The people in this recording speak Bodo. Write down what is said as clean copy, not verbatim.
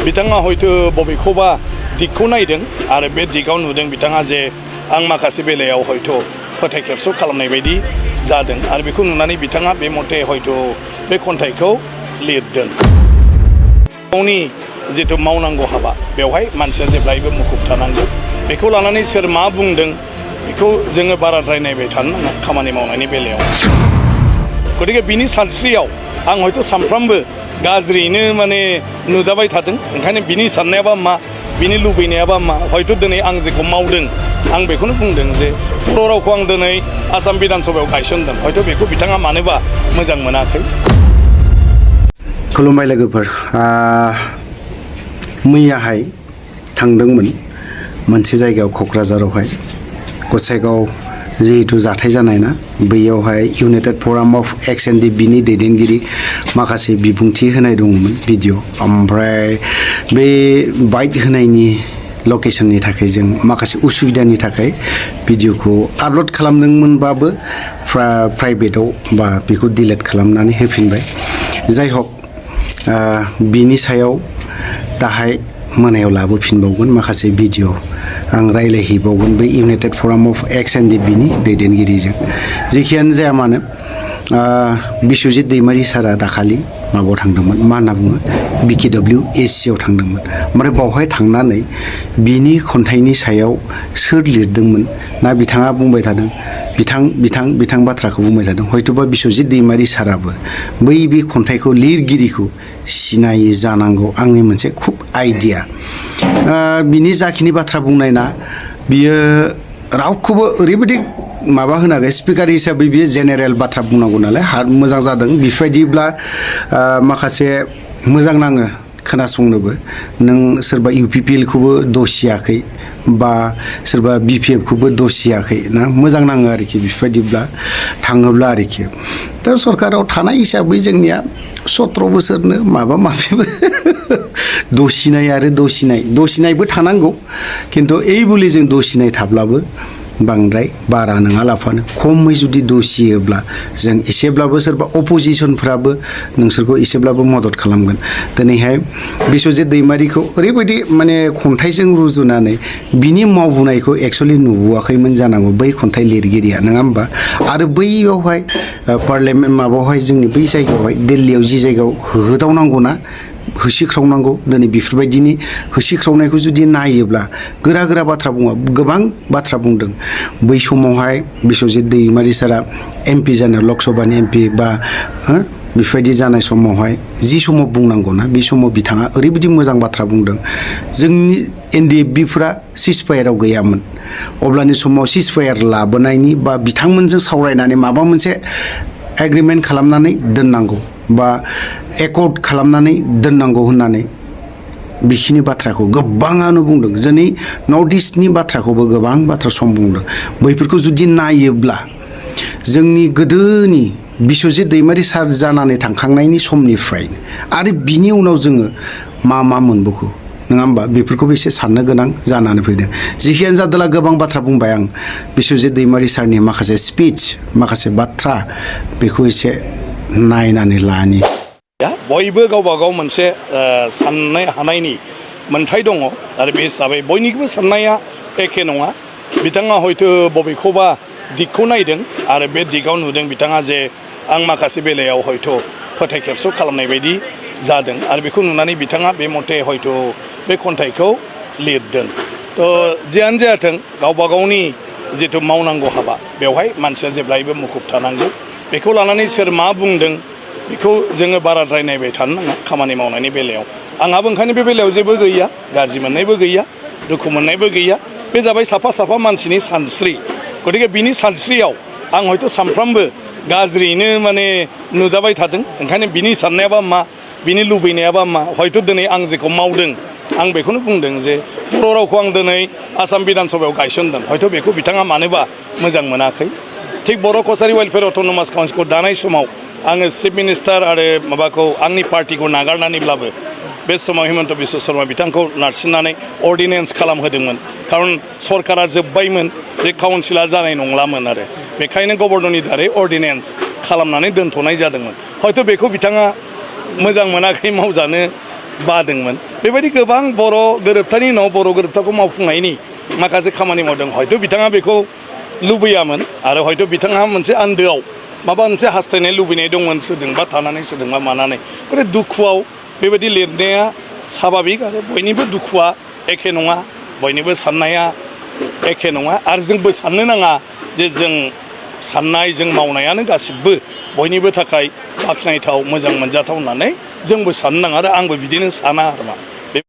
बिथाङा हयथ' बबेखौबा दिगखौ नायदों आरो बे दिगाव नुदों बिथाङा जे आं माखासे बेलायाव हयथ' फोथाय खेबस' खालामनाय बायदि जादों आरो बेखौ नुनानै बिथाङा बे मथे हयथ' बे खन्थाइखौ लिरदों। गावनि जिथु मावनांगौ हाबा बेवहाय मानसिया जेब्लायबो मुखुब थानांगौ। बेखौ लानानै सोर मा बुंदों बेखौ जोङो बाराद्राय नायबाय थानो नाङा खामानि मावनायनि बेलायाव। गतिके बिनि सानस्रियाव आं हयथ' सानफ्रामबो गाज्रियैनो माने नुजाबाय थादों। ओंखायनो बिनि साननायाबा मा बिनि लुबैनायाबा मा हयथ' दिनै आं जेखौ मावदों आं बेखौनो बुंदों जे बर' रावखौ आं दिनै आसाम बिधान सभायाव गायसनदों। हयथ' बेखौ बिथाङा मानोबा मोजां मोनाखै। खुलुमबाय लोगोफोर, मैयाहाय थांदोंमोन मोनसे जायगायाव क'क्राझारावहाय गसाइगाव जिहेतु जाथाय जानाय ना बैयावहाय united forum of X N D बिनि दैदेनगिरि माखासे बिबुंथि होनाय दङमोन भिडिअ'। ओमफ्राय बे बाइट होनायनि लकेसननि थाखाय जों माखासे उसुबिदानि थाखाय भिडिअ'खौ आपल'ड खालामदोंमोनबाबो प्राइभेटाव बा बेखौ डिलिट खालामनानै होफिनबाय। जाय हक बिनि सायाव दाहाय मोनायाव लाबोफिनबावगोन माखासे भिडिअ' आं रायलायहैबावगोन बै united forum of X N D बिनि दैदेनगिरिजों। जेखियानो जाया मानो बिश्वजित दैमारि सारा दाखालि माबायाव थांदोंमोन, मा होनना बुङो, BKWAC आव थांदोंमोन। ओमफ्राय बावहाय थांनानै बिनि खन्थाइनि सायाव सोर लिरदोंमोन ना बिथाङा बुंबाय थादों बिथां बाथ्राखौ बुंबाय थादों। हयथ'बा बिश्वजित दैमारि साराबो बै बे खन्थाइखौ लिरगिरिखौ सिनायै जानांगौ आंनि मोनसे खुब आइडिया। बिनि जाखिनि बाथ्रा बुंनाय ना बियो रावखौबो ओरैबायदि माबा होनाखै। स्पिकार हिसाबै बियो जेनेरेल बाथ्रा बुंनांगौ नालाय मोजां जादों। बेफोरबायदिब्ला माखासे मोजां नाङो खोनासंनोबो। नों सोरबा UPPL खौबो दसियाखै बा सोरबा BPF खौबो दसियाखै ना, मोजां नाङो आरोखि बेफोरबायदिब्ला थाङोब्ला आरोखि। दा सरकाराव थानाय हिसाबै जोंनिया 17 बोसोरनो माबा माबिबो दसिनाय आरो दसिनायबो थानांगौ। खिन्थु ओइ बुलि जों दसिनाय थाब्लाबो बांद्राय बारा नङा लाफानो खमै जुदि दसियोब्ला जों एसेब्लाबो सोरबा अपोजिसनफ्राबो नोंसोरखौ एसेब्लाबो मदद खालामगोन। दिनैहाय बिश्वजित दैमारिखौ ओरैबायदि माने खन्थाइजों रुजुनानै बिनि मावबोनायखौ एक्सुवेलि नुबोआखैमोन जानांगौ बै खन्थाइ लिरगिरिया, नङा होमबा? आरो बैयावहाय पार्लियामेन्ट माबायावहाय जोंनि बै जायगायावहाय दिल्लीयाव जि जायगायाव होदावनांगौना होसिख्रावनांगौ, दिनै बेफोरबायदिनि होसिख्रावनायखौ जुदि नायोब्ला गोरा बाथ्रा बुङो, गोबां बाथ्रा बुंदों। बै समावहाय बिश्वजित दैमारि सारा MP जानो लकसभानि MP बा बेफोरबायदि जानाय समावहाय जि समाव बुंनांगौना बे समाव बिथाङा ओरैबायदि मोजां बाथ्रा बुंदों। जोंनि NDFBफोरा सिजफायाराव गैयामोन, अब्लानि समाव सिजफायार लाबोनायनि बा बिथांमोनजों सावरायनानै माबा मोनसे एग्रिमेन्ट खालामनानै दोननांगौ बा एकर्ड खालामनानै दोननांगौ होननानै बेखिनि बाथ्राखौ गोबाङानो बुंदों। जोंनि नर्थ इस्टनि बाथ्राखौबो गोबां बाथ्रा सम बुंदों। बैफोरखौ जुदि नायोब्ला जोंनि गोदोनि बिश्वजित दैमारि सार जानानै थांखांनायनि समनिफ्राय आरो बिनि उनाव जोङो मा मोनबोखो, नङा होमबा? बेफोरखौबो एसे साननो गोनां जानानै फैदों। जेखियानो जादोला गोबां बाथ्रा बुंबाय आं बिश्वजित दैमारि सारनि माखासे स्पिच, माखासे बाथ्रा, बेखौ एसे नायनानै लानि। बयबो गावबा गाव मोनसे साननाय हानायनि मोन्थाय दङ आरो बे हिसाबै बयनिबो साननाया एखे नङा। बिथाङा हयथ' बबेखौबा दिगखौ नायदों आरो बे दिगाव नुदों बिथाङा जे आं माखासे बेलायाव हयथ' फोथाय खेबस' खालामनाय बायदि जादों आरो बेखौ नुनानै बिथाङा बे मथे हयथ' बे खन्थाइखौ लिरदों। थ' जियानो जायाथों गावबा गावनि जिथु मावनांगौ हाबा बेवहाय मानसिया जेब्लायबो मुखुब थानांगौ। बेखौ लानानै सोर मा बुंदों बेखौ जोङो बाराद्राय नायबाय थानो नाङा खामानि मावनायनि बेलायाव। आंहाबो ओंखायनो बे बेलायाव जेबो गैया, गाज्रि मोननायबो गैया, दुखु मोननायबो गैया। बे जाबाय साफा मानसिनि सानस्रि। गतिके बिनि सानस्रियाव आं हयथ' सानफ्रामबो गाज्रियैनो माने नुजाबाय थादों। ओंखायनो बिनि साननायाबा मा बिनि लुबैनायाबा मा हयथ' दिनै आं जेखौ मावदों आं बेखौनो बुंदों जे बर' रावखौ आं दिनै आसाम बिधान सभायाव गायसनदों। हयथ' बेखौ बिथाङा मानोबा मोजां मोनाखै। थिग बर' कसारि वेलफेयार अट'नमास काउन्सिलखौ दानाय समाव आङो चिफ मिनिस्टार आरो माबाखौ आंनि पार्टिखौ नागारनानैब्लाबो बे समाव हिमन्त बिश्व शर्मा बिथांखौ नारसिननानै अर्डिनेन्स खालामहोदोंमोन। खारन सरकारा जोब्बायमोन, जे काउन्सिला जानाय नंलामोन आरो बेखायनो गभर्नरनि दारै अर्डिनेन्स खालामनानै दोनथ'नाय जादोंमोन। हयथ' बेखौ बिथाङा मोजां मोनाखै मावजानो बादोंमोन बेबायदि गोबां बर' गोरोबथानि उनाव बर' गोरोबथाखौ मावफुंनायनि माखासे खामानि मावदों हयथ' बिथाङा बेखौ लुबैयामोन आरो हयथ' बिथाङा मोनसे आन्दोआव माबा मोनसे हास्थायनाय लुबैनाय दंमोन सोरजोंबा थानानै सोरजोंबा मानानै माने दुखुआव बेबायदि लिरनाया साभाबिक आरो बयनिबो दुखुआ एखे नङा बयनिबो साननाया एखे नङा आरो जोंबो साननो नाङा जे जों साननाय जों मावनायानो गासिबो बयनिबो थाखाय बाख्नायथाव मोजां मोनजाथाव होननानै जोंबो साननो नाङा आरो आंबो बिदिनो साना आरोमा